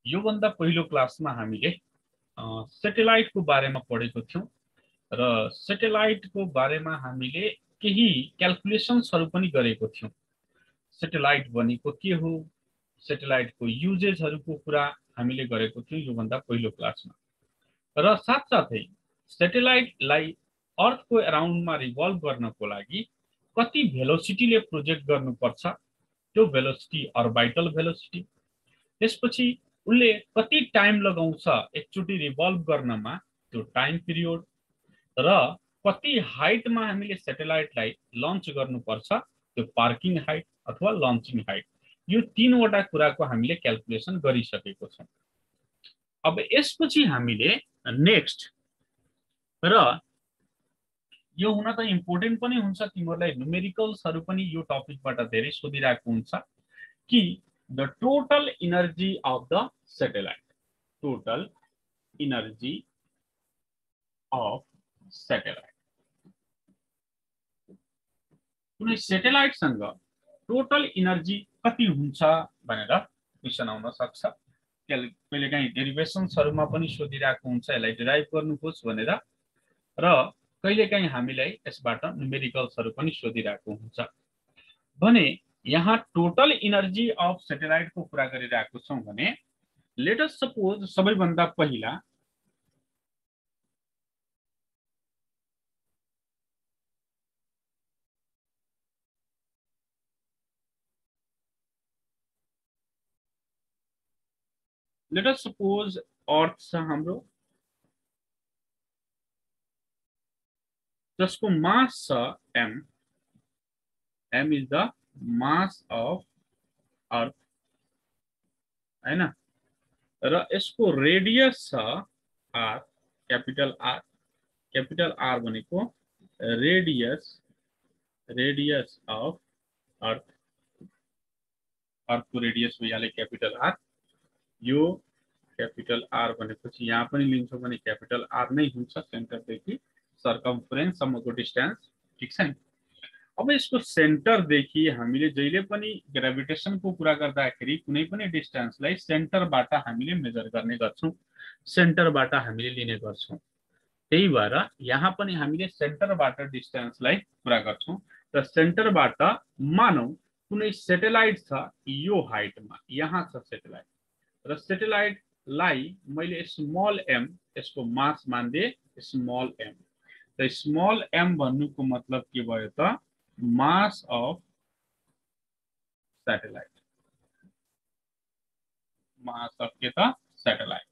यो भन्दा पहिलो क्लासमा हामीले सैटेलाइटको बारेमा पढेको थियौं र सैटेलाइटको बारेमा हामीले केही क्याल्कुलेशन्सहरु पनि गरेको थियौं। सैटेलाइट भनेको के हो, सैटेलाइटको युजेजहरुको कुरा हामीले गरेको थियौं यो भन्दा पहिलो क्लासमा। र साथसाथै सैटेलाइटलाई अर्थको अराउन्डमा रिभल्भ गर्नको लागि कति भेलोसिटीले प्रोजेक्ट गर्नुपर्छ, त्यो भेलोसिटी अर्बिटल भेलोसिटी, त्यसपछि उले कति टाइम लगाउँछ एकचोटी रिभल्भ गर्नमा, त्यो टाइम पिरियड, र कति हाइटमा हामीले सैटेलाइटलाई लन्च गर्नुपर्छ, त्यो पार्किङ हाइट अथवा लन्चिङ हाइट, यो तीनवटा कुराको हामीले क्याल्कुलेसन गरिसकेको छौं। अब यसपछि हामीले नेक्स्ट, र यो हुन त इम्पोर्टेन्ट पनि हुन्छ, तिमीहरुलाई न्यूमेरिकल्सहरु पनि यो टपिकबाट धेरै सोधिरहेको हुन्छ कि the total energy of the satellite, total energy of satellite, कुनै सैटेलाइट सँग टोटल एनर्जी कति हुन्छ भनेर क्वेशन आउन सक्छ। कहिलेकाहीँ डेरिभेशन्सहरुमा पनि सोधिरहेको हुन्छ यसलाई डिराइभ गर्नुहोस् भनेर, र कहिलेकाहीँ हामीलाई यसबाट न्यूमेरिकल्सहरु पनि सोधिरहेको हुन्छ भने यहाँ टोटल एनर्जी अफ सैटेलाइट को कुरा गरिरहेको छौं भने लेट अस सपोज सबैभन्दा पहिला लेट अस सपोज अर्थ छ हाम्रो, जसको मास छ m, m is the mass of अर्थ हैन, र यसको रेडियस छ r, क्यापिटल R भनेको रेडियस अफ अर्थ, अर्थको रेडियस भइहाल्यो क्यापिटल R। यो क्यापिटल R भनेपछि यहाँ पनि लिन्छौं भने क्यापिटल R नै हुन्छ, सेन्टरदेखि सर्कम्फरेन्स सम्मको डिस्टेन्स, ठीक छ। अब यसको सेन्टरदेखि हामीले जहिले पनि ग्रेभिटेसनको कुरा गर्दाखेरि कुनै पनि डिस्टेन्सलाई सेन्टरबाट हामीले मेजर गर्ने गर्छौं, सेन्टरबाट हामीले लिने गर्छौं। त्यही भएर यहाँ पनि हामीले सेन्टरबाट डिस्टेन्सलाई कुरा गर्छौं र सेन्टरबाट मानौ कुनै सैटेलाइट छ यो हाइटमा, यहाँ छ सैटेलाइट, र सैटेलाइटलाई मैले स्मल m यसको मास मान्दे स्मल m, त स्मल m भन्नुको मतलब के भयो त mass of satellite, mass of के त सैटेलाइट।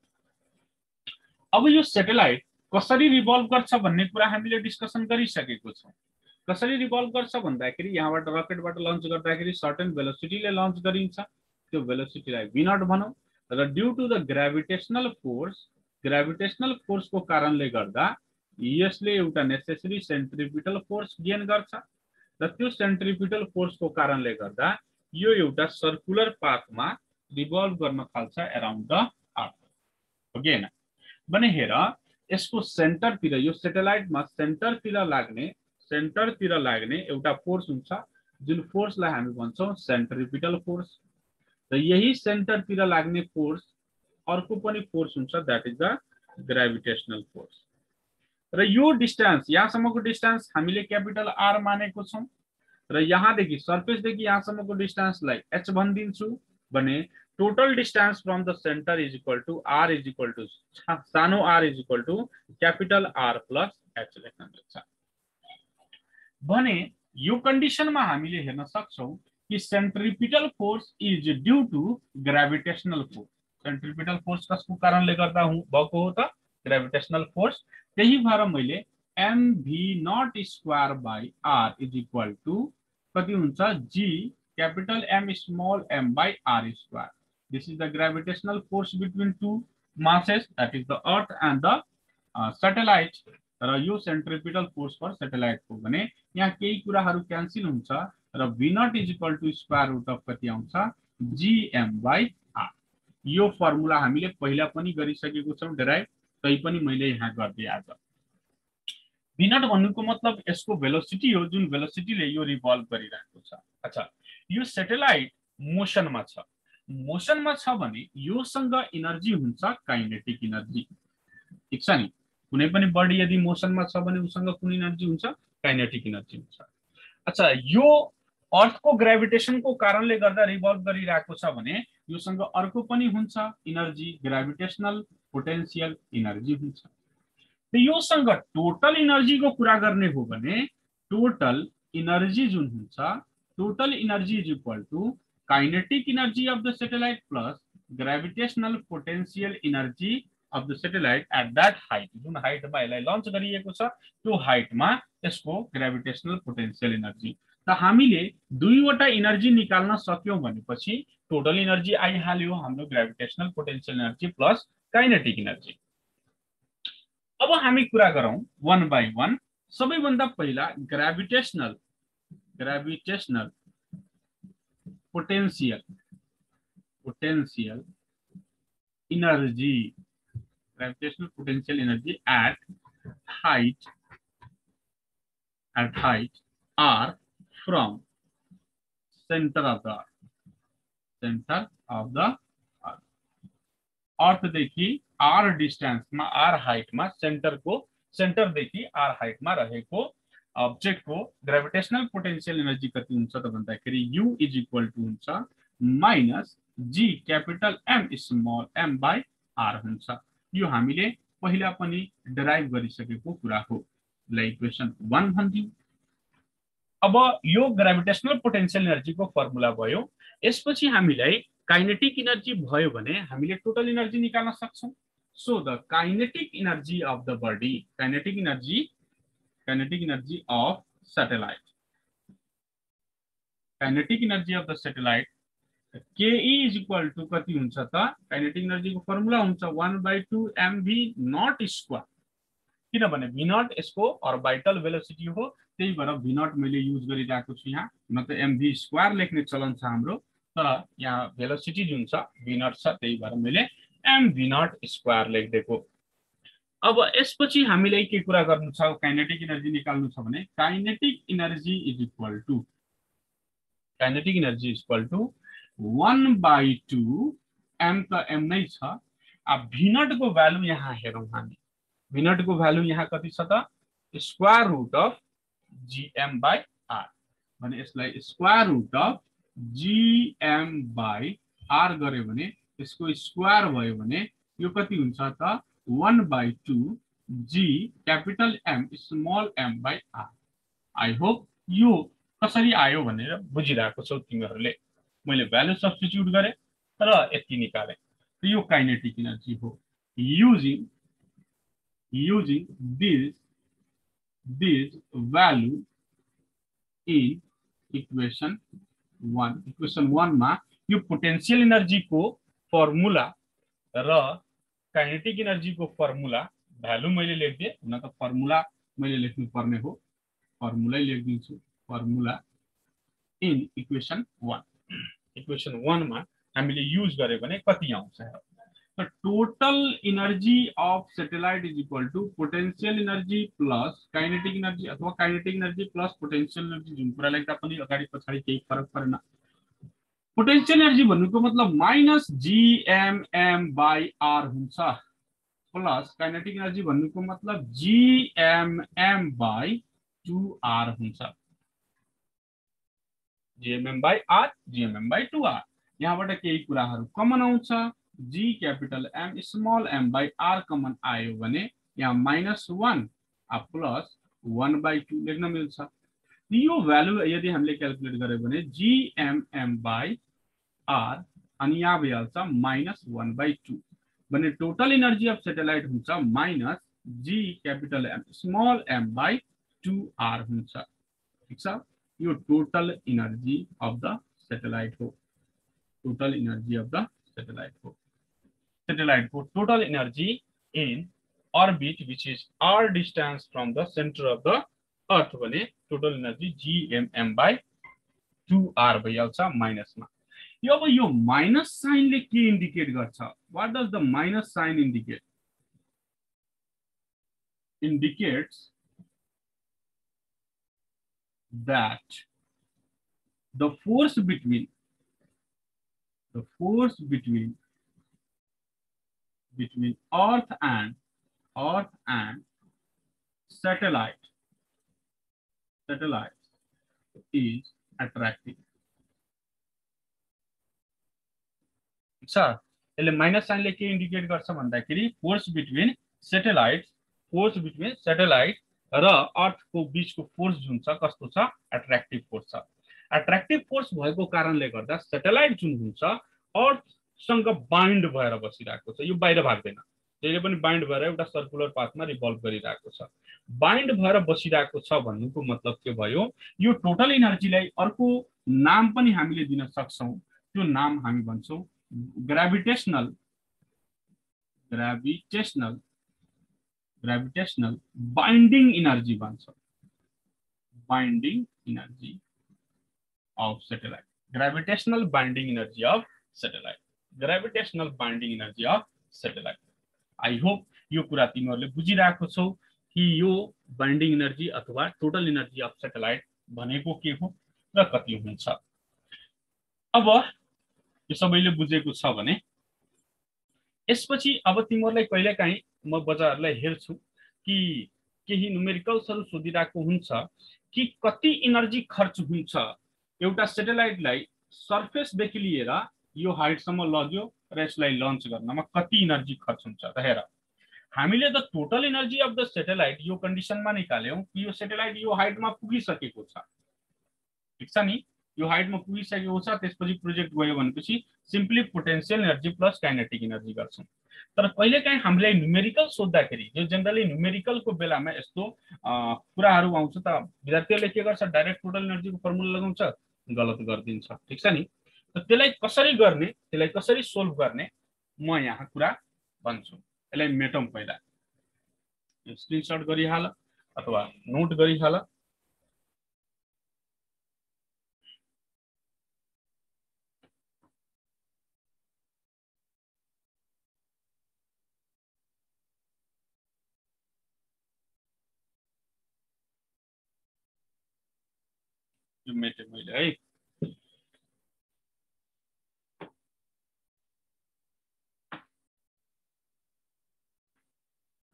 अब यो सैटेलाइट कसरी रिभल्भ गर्छ भन्ने कुरा हामीले डिस्कसन गरिसकेको छौं। कसरी रिभल्भ गर्छ भन्दाखेरि यहाँबाट रकेटबाट लन्च गर्दाखेरि सर्टेन भेलोसिटीले लन्च गरिन्छ, त्यो भेलोसिटीलाई v0 भनौं, र due to the gravitational force को कारणले गर्दा यसले एउटा नेसेसरी सेन्ट्रिपिटल फोर्स गेन गर्छ, र त्यो सेन्ट्रिपिटल फोर्स को कारणले गर्दा यो एउटा सर्कुलर पाथमा रिभल्भ गर्न थाल्छ अराउन्ड द अर्थ, हो कि हैन भने हेर यसको सेन्टरतिर, यो सैटेलाइटमा सेन्टरतिर लाग्ने एउटा फोर्स हुन्छ जुन फोर्सलाई हामी भन्छौं सेन्ट्रिपिटल फोर्स, र यही सेन्टरतिर लाग्ने फोर्स अर्को पनि फोर्स हुन्छ, that is the gravitational force. र यो डिस्टेन्स, यहाँसम्मको डिस्टेन्स हामीले क्यापिटल R मानेको छौं, र यहाँदेखि सर्फेसदेखि यहाँसम्मको डिस्टेन्सलाई h भनिदिन्छु भने total distance from the centre is equal to R is equal to सानो r is equal to capital R plus h लेख्न मिल्छ भने यो कन्डिसनमा हामीले हेर्न सक्छौं कि centripetal force is due to gravitational force. Centripetal force कसको कारणले गर्दा भएको हो त ग्रेभिटेशनल फोर्स, त्यही भएर मैले mv0 square by r is equal to कति हुन्छ g capital M small m by r square. This is the gravitational force between two masses, that is the earth and the satellite. र यो centripetal force for satellite को भने यहाँ केही कुराहरु cancel हुन्छ र v0 is equal to square root of कति आउँछ gm by r। यो फर्मुला हामीले पहिला पनि गरिसकेको छौं डेराइभ, तै पनि मैले यहाँ गर्दै आज। v0 भन्नुको मतलब यसको भेलोसिटी हो जुन भेलोसिटीले यो रिभल्भ गरिरहेको छ। अच्छा, यो सैटेलाइट मोसनमा छ मोसनमा छ भने योसँग इनर्जी हुन्छ काइनेटिक इनर्जी, ठीक छ नि। कुनै पनि बडी यदि मोसनमा छ भने उसँग कुन इनर्जी हुन्छ, काइनेटिक इनर्जी हुन्छ। अच्छा, यो अर्थको ग्रेभिटेसनको कारणले गर्दा रिभल्भ गरिरहेको छ भने योसँग अर्को पनि हुन्छ इनर्जी, ग्रेभिटेशनल पोटेन्शियल इनर्जी हुन्छ। त योसँग टोटल इनर्जीको कुरा गर्ने हो भने टोटल इनर्जी जुन हुन्छ, total energy is equal to kinetic energy of the satellite plus gravitational potential energy of the satellite at that height. जुन हाइटमा यसलाई लन्च गरिएको छ त्यो हाइटमा यसको ग्रेभिटेशनल पोटेन्शियल इनर्जी। त हामीले दुईवटा इनर्जी निकाल्न सक्यौं भनेपछि टोटल इनर्जी आइहाल्यो हाम्रो gravitational potential energy plus kinetic energy. अब हामी कुरा गरौं वन बाई वन। सबैभन्दा पहिला gravitational potential energy, gravitational potential energy at height r from center of the earth। Earth देखि r डिस्टेंस में r हाइट में सेंटर देखि r हाइट में रहेको ऑब्जेक्ट को ग्रेविटेशनल पोटेंशियल एनर्जी कति हुन्छ त भन्दाखेरि u इज इक्वल टू हुन्छ minus g capital m small m by r हुन्छ। यो हामीले पहिला पनि डेराइभ गरिसकेको कुरा हो। ल इक्वेसन 1 भन्दियौ। अब यो ग्रेविटेशनल पोटेंशियल एनर्जी को फर्मुला भयो। यसपछि हामीलाई काइनेटिक एनर्जी भयो भने हामीले टोटल एनर्जी निकाल्न सक्छौं। So the kinetic energy of the body, kinetic energy of satellite, kinetic energy of the satellite के इज इक्वल टू कति हुन्छ त, काइनेटिक एनर्जी को फर्मुला हुन्छ 1/2 mv नॉट स्क्वायर। किनभने v नॉट यसको अर्बिटल भेलोसिटी हो, त्यही भएर v नॉट मैले युज गरिरहेको छु यहाँ, न त mv स्क्वायर लेख्ने चलन छ हाम्रो, तर यहाँ भेलोसिटी जुन छ v नॉट छ, त्यही भएर मैले mv नॉट स्क्वायर लेखिदिएको। अब यसपछि हामीले के कुरा गर्नु छ, काइनेटिक एनर्जी निकाल्नु छ भने kinetic energy is equal to 1/2 m त m नै छ। अब v नॉट को भ्यालु यहाँ हेरौं हामी, v नॉट को भ्यालु यहाँ कति छ त, square root of gm by r भने यसलाई square root of gm by r गरे भने यसको स्क्वायर भयो भने यो कति हुन्छ त 1/2 g capital m small m by r। I hope यो कसरी आयो भनेर बुझिरहेको छौ तिमीहरूले। मैले भ्यालु सब्स्टिट्युट गरे र यति निकाले, यो काइनेटिक एनर्जी हो। using this value in equation 1 मा यो पोटेंशियल एनर्जी को फर्मुला र काइनेटिक एनर्जी को फर्मुला भ्यालु मैले लेख्दिए, न त फर्मुला मैले लेख्नु पर्ने हो, फर्मुला लेखिदिन्छु। फर्मुला इन इक्वेशन 1 मा हामीले युज गरे भने कति आउँछ त, total energy of satellite is equal to potential energy plus kinetic energy अथवा kinetic energy plus potential energy, जुन कुरा लेख्दा पनि अगाडि पछाडि केही फरक परेन। पोटेंशियल एनर्जी भन्नुको मतलब माइनस gmm बाई r हुन्छ, प्लस काइनेटिक एनर्जी भन्नुको मतलब gmm बाई 2r हुन्छ, gmm by r, gmm by 2r। यहाँबाट केही कुराहरु कमन आउँछ, g capital m small m by r common आयो भने यहाँ -1 प्लस 1/2 लेख्न मिल्छ। यो भ्यालु यदि हामीले क्याल्कुलेट गरे भने gmm बाई r अनि यहाँ भइहाल्छ -1/2 भने टोटल एनर्जी अफ सैटेलाइट हुन्छ minus g capital M small m by 2r हुन्छ। ठीक छ, यो total energy of the satellite हो, total energy of the satellite हो। सैटेलाइट को total energy in orbit which is r distance from the centre of the earth भने total energy gmm by 2r भइहाल्छ माइनसमा। यो अब यो माइनस साइनले के indicate गर्छ, what does the minus sign indicate, indicates that the force between the force between earth and satellite is attractive. ठीक छ, यसले माइनस साइनले के इन्डिकेट गर्छ भन्दाखेरि फोर्स बिट्विन सैटेलाइट र अर्थको बीचको फोर्स जुन छ कस्तो छ, एट्र्याक्टिभ फोर्स छ। एट्र्याक्टिभ फोर्स भएको कारणले गर्दा सैटेलाइट जुन हुन्छ अर्थसँग बाइन्ड भएर बसिरहेको छ, यो बाहिर भाग्दैन, जहिले पनि बाइन्ड भएर एउटा सर्कुलर पाथमा रिभल्भ गरिरहेको छ। बाइन्ड भएर बसिरहेको छ भन्नुको मतलब के भयो, यो टोटल एनर्जीलाई अर्को नाम पनि हामीले दिन सक्छौं, त्यो नाम हामी भन्छौं ग्रेभिटेशनल बाइन्डिङ एनर्जी भन्छ, binding energy of satellite, gravitational binding energy of satellite, gravitational binding energy of satellite. I hope यो कुरा तिमीहरूले बुझिरहेको छौ कि यो बाइन्डिङ एनर्जी अथवा टोटल एनर्जी अफ सैटेलाइट भनेको के हो र कति हुन्छ। अब यो सबैले बुझेको छ भने यसपछि अब तिमीहरूलाई कहिलेकाहीँ म बच्चाहरूलाई हेर्छु कि केही न्युमेरिकल्सहरु सोधिरहेको हुन्छ कि कति एनर्जी खर्च हुन्छ एउटा सैटेलाइटलाई सरफेसदेखि लिएर यो हाइटसम्म लग्यो र यसलाई लन्च गर्नमा कति एनर्जी खर्च हुन्छ। त हेर, हामीले the total energy of the satellite यो कन्डिसनमा निकाल्यौं कि यो सैटेलाइट यो हाइटमा पुगिसकेको छ, ठीक छ नि, यो हाइटमा पुगिसकेको छ, त्यसपछि प्रोजेक्ट गयो भनेपछि simply potential energy plus kinetic energy गर्छौं। तर कहिलेकाहीँ हामीले न्युमेरिकल सोध्दाखेरि जो जनरली न्युमेरिकलको बेलामा यस्तो कुराहरू आउँछ त विद्यार्थीहरूले के गर्छ, डाइरेक्ट टोटल एनर्जीको फर्मुला लगाउँछ, गलत गरिदिन्छ, ठीक छ नि। त त्यसलाई कसरी गर्ने, त्यसलाई कसरी सोल्भ गर्ने म यहाँ कुरा भन्छु। यसलाई मेटौं, पहिला स्क्रिनशट गरिहाल अथवा नोट गरिहाल। यो मेटे मैले है,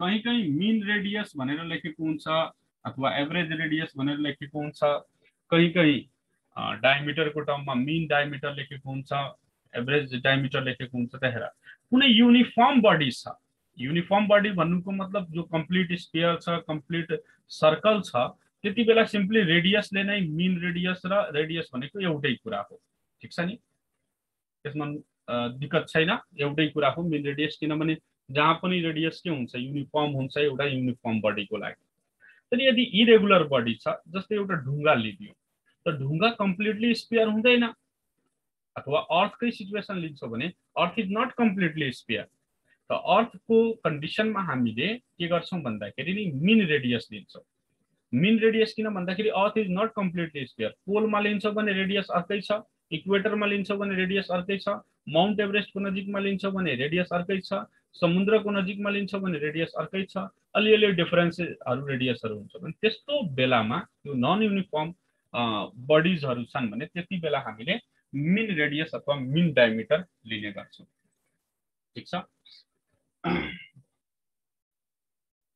कहीं मीन रेडियस भनेर लेखेको हुन्छ अथवा एभरेज रेडियस भनेर लेखेको हुन्छ, कहीं डायमिटरको टर्ममा मीन डायमिटर लेखेको हुन्छ, एभरेज डायमिटर लेखेको हुन्छ। त हेर, कुनै युनिफर्म बडी छ, युनिफर्म बडी भन्नुको मतलब जो कम्प्लिट स्फियर छ, कम्प्लिट सर्कल छ, त्यति बेला सिम्पली रेडियसले नै मीन रेडियस र रेडियस भनेको एउटै कुरा हो, ठीक छ नि, त्यसमा दिक्कत छैन, एउटै कुरा हो मीन रेडियस, किनभने जहाँ पनि रेडियस के हुन्छ, युनिफर्म हुन्छ एउटा युनिफर्म बडीको लागि। तर यदि इरेगुलर बडी छ, जस्तै एउटा ढुङ्गा लिदियो, त ढुङ्गा कम्प्लिटली स्फियर हुँदैन, अथवा अर्थकै सिचुएसन लिन्छौ भने earth is not completely sphere. त अर्थको कन्डिसनमा हामीले के गर्छौं भन्दाखेरि नि मीन रेडियस लिन्छौं। मीन रेडियस किन भन्दाखेरि earth is not completely sphere, पोलमा लिन्छौ भने रेडियस अर्कै छ, इक्वेटरमा लिन्छौ भने रेडियस अर्कै छ, माउन्ट एभरेस्टको नजिकमा लिन्छौ भने रेडियस अर्कै छ, समुद्रको नजिकमा लिन्छौ भने रेडियस अर्कै छ, अलिअलि डिफरेन्सहरु रेडियसहरु हुन्छ भने त्यस्तो बेलामा यो नन युनिफर्म बडीजहरु छन् भने त्यति बेला हामीले मीन रेडियस अथवा मीन डायमिटर लिने गर्छौं, ठीक छ।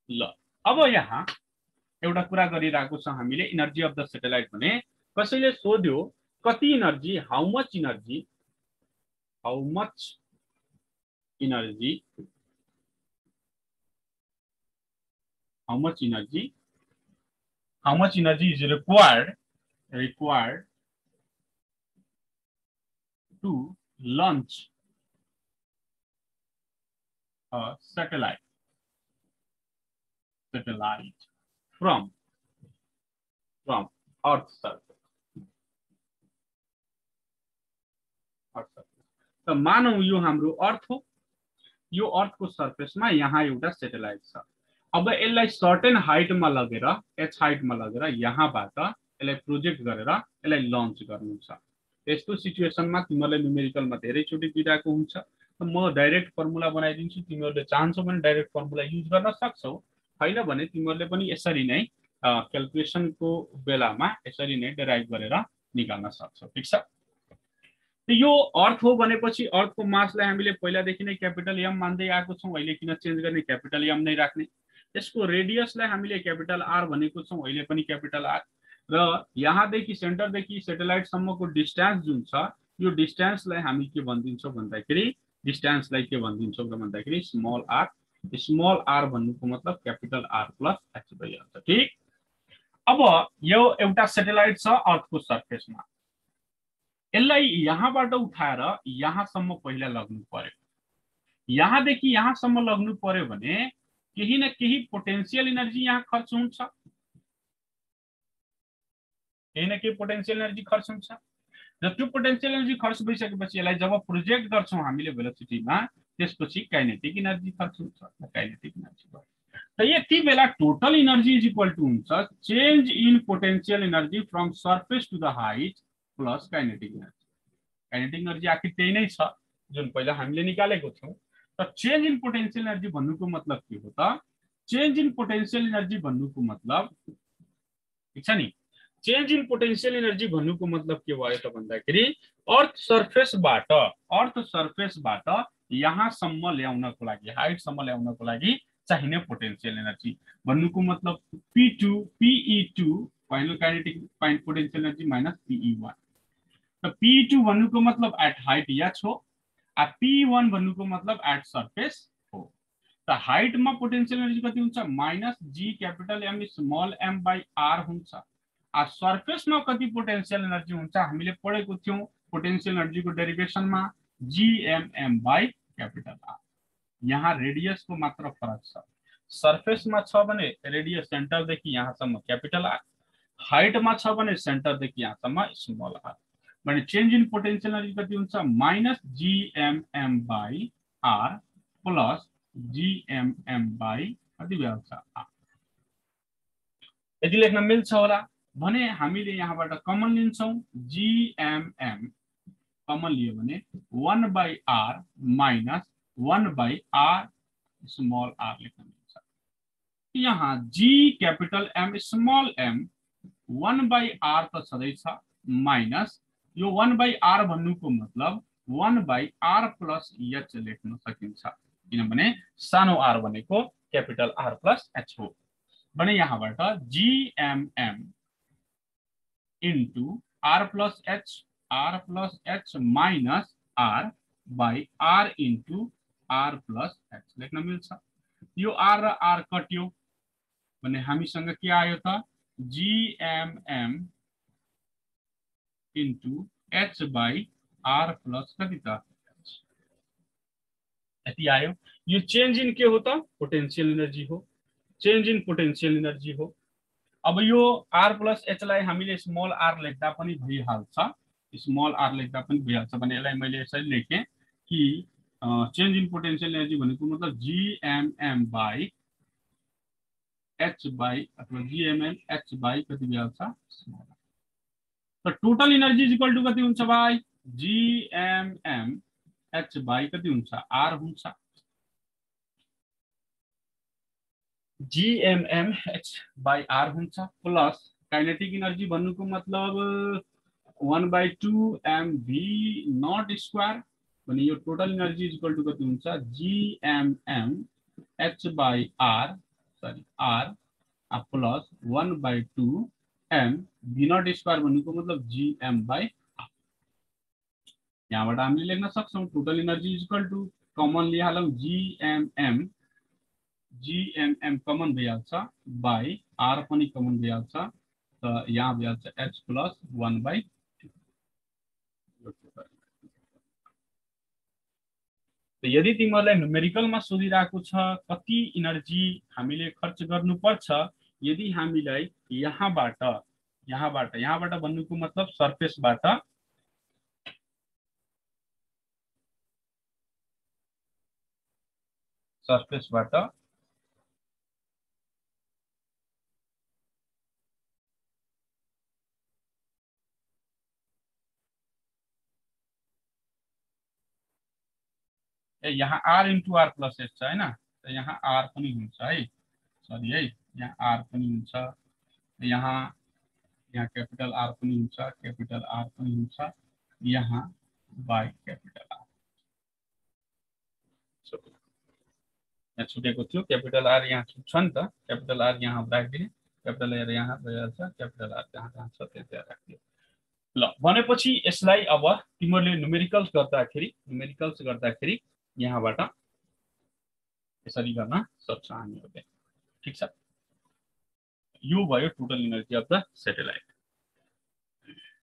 ल, अब यहाँ एउटा कुरा गरिरहेको छ हामीले एनर्जी अफ द सैटेलाइट भने कसैले सोध्यो कति energy, how much energy is required to launch a satellite from Earth surface. त मानौ यो हाम्रो अर्थ हो, यो अर्थको सर्फेसमा यहाँ एउटा सैटेलाइट छ। अब यसलाई सर्टेन हाइटमा लगेर, एच हाइटमा लगेर यहाँबाट यसलाई प्रोजेक्ट गरेर यसलाई लन्च गर्नु छ। यस्तो सिचुएसनमा तिमीहरूले न्युमेरिकलमा धेरैचोटि दिइरहेको हुन्छ, म डाइरेक्ट फर्मुला बनाइदिन्छु, तिमीहरूले चाहन्छौ भने डाइरेक्ट फर्मुला युज गर्न सक्छौ, हैन भने तिमीहरूले पनि यसरी नै क्याल्कुलेसनको बेलामा यसरी नै डेराइभ गरेर निकाल्न सक्छौ, ठीक छ। यो अर्थ हो भनेपछि अर्थको मासलाई हामीले पहिलादेखि नै क्यापिटल एम मान्दै आएको छौँ, अहिले किन चेन्ज गर्ने, क्यापिटल एम नै राख्ने। यसको रेडियसलाई हामीले क्यापिटल आर भनेको छौँ, अहिले पनि क्यापिटल आर। र यहाँदेखि सेन्टरदेखि सेटेलाइटसम्मको डिस्टेन्स जुन छ, यो डिस्टेन्सलाई हामी के भनिदिन्छौँ भन्दाखेरि, डिस्टेन्सलाई के भनिदिन्छौँ भन्दाखेरि स्मल आर। स्मल आर भन्नुको मतलब क्यापिटल आर प्लस एच भइहाल्छ। ठिक। अब यो एउटा सेटेलाइट छ अर्थको सर्फेसमा, यसलाई यहाँबाट उठाएर यहाँसम्म पहिला लग्नु पर्यो। यहाँदेखि यहाँसम्म लग्नु पर्यो भने केही न केही पोटेन्शियल एनर्जी यहाँ खर्च हुन्छ, केही न केही पोटेन्शियल एनर्जी खर्च हुन्छ। र त्यो पोटेन्शियल एनर्जी खर्च भइसकेपछि यसलाई जब प्रोजेक्ट गर्छौँ हामीले भेलोसिटीमा, त्यसपछि काइनेटिक एनर्जी खर्च हुन्छ। काइनेटिक एनर्जी भयो। त यति बेला total energy is equal to हुन्छ change in potential energy from surface to the height plus kinetic energy. Kinetic energy आखिर त्यही नै छ जुन पहिला हामीले निकालेको थियौँ। त चेन्ज इन पोटेन्शियल एनर्जी भन्नुको मतलब के हो त? चेन्ज इन पोटेन्शियल एनर्जी भन्नुको मतलब, ठिक छ नि, चेन्ज इन पोटेन्शियल एनर्जी भन्नुको मतलब के भयो त भन्दाखेरि अर्थ सर्फेसबाट यहाँसम्म ल्याउनको लागि, हाइटसम्म ल्याउनको लागि चाहिने पोटेन्शियल एनर्जी भन्नुको मतलब P2 PE2 final kinetic potential energy minus PE1। त P2 भन्नुको मतलब एट हाइट एच हो, P1 भन्नुको मतलब एट सर्फेस हो। त हाइटमा पोटेन्शियल एनर्जी कति हुन्छ? Minus G capital M small M by R हुन्छ। सर्फेसमा कति पोटेन्शियल एनर्जी हुन्छ हामीले पढेको थियौँ पोटेन्शियल एनर्जीको डेरिभेसनमा, जीएमएम बाई क्यापिटल आर। यहाँ रेडियसको मात्र फरक छ। सर्फेसमा छ भने रेडियस सेन्टरदेखि यहाँसम्म क्यापिटल आर, हाइटमा छ भने सेन्टरदेखि यहाँसम्म स्मल आर। भने चेन्ज इन पोटेन्शियल एनर्जी कति हुन्छ? Minus GMM by R plus GMM by कति भइहाल्छ आर। यति लेख्न मिल्छ होला भने हामीले यहाँबाट कमन लिन्छौँ, जीएमएम कमन लियो भने 1 by R minus 1 by R small R लेख्न मिल्छ। यहाँ G capital M small M 1 by R त छँदैछ माइनस यो 1 बाई आर भन्नुको मतलब 1 बाई आर प्लस एच लेख्न सकिन्छ, किनभने सानो आर भनेको क्यापिटल आर प्लस एच हो। भने यहाँबाट GMM into R plus H minus R by R into R plus H लेख्न मिल्छ। यो आर र आर कट्यो भने हामीसँग के आयो त? GMM into H by R plus कति त? यति आयो। यो चेन्ज इन के हो त? पोटेन्शियल एनर्जी हो। चेन्ज इन पोटेन्शियल एनर्जी हो। अब यो आर प्लस एचलाई हामीले स्मल आर लेख्दा पनि भइहाल्छ, स्मल आर लेख्दा पनि भइहाल्छ भने यसलाई मैले यसरी लेखेँ कि चेन्ज इन पोटेन्शियल एनर्जी भनेको मतलब जीएमएम बाई एच बाई अथवा जीएमएम एच बाई कति भइहाल्छ? स्मल। त total energy is equal to कति हुन्छ भाइ? जीएमएम एच बाई कति हुन्छ? आर हुन्छ। जीएमएम एच बाई आर हुन्छ प्लस काइनेटिक एनर्जी भन्नुको मतलब 1/2 mv नट स्क्वायर भने यो total energy is equal to कति हुन्छ? GMM H by R sorry R plus 1/2 m v nought square भन्नुको मतलब जीएम बाई आर। यहाँबाट हामीले लेख्न सक्छौँ total energy is equal to common लिइहालौँ जीएमएम कमन भइहाल्छ बाई आर पनि कमन भइहाल्छ, त यहाँ भइहाल्छ एच प्लस 1/2। यदि तिमीहरूलाई न्युमेरिकलमा सोधिरहेको छ कति एनर्जी हामीले खर्च गर्नुपर्छ, यदि हामीलाई यहाँबाट भन्नुको मतलब सर्फेसबाट यहाँ R into R plus H छ हैन, त यहाँ आर पनि हुन्छ है, सरी है, यहाँ आर पनि हुन्छ, यहाँ क्यापिटल आर पनि हुन्छ, क्यापिटल आर पनि हुन्छ, यहाँ बाई क्यापिटल आर। यहाँ छुटेको थियो, क्यापिटल आर यहाँ छुट्छ नि त, क्यापिटल आर यहाँ राखिदिने, क्यापिटल आर यहाँ भइहाल्छ, क्यापिटल आर जहाँ जहाँ छ त्यहाँ राखिदियो। ल भनेपछि यसलाई अब तिमीहरूले न्युमेरिकल्स गर्दाखेरि यहाँबाट यसरी गर्न सक्छ हामीहरूले। ठिक छ, यो भयो total energy of the satellite.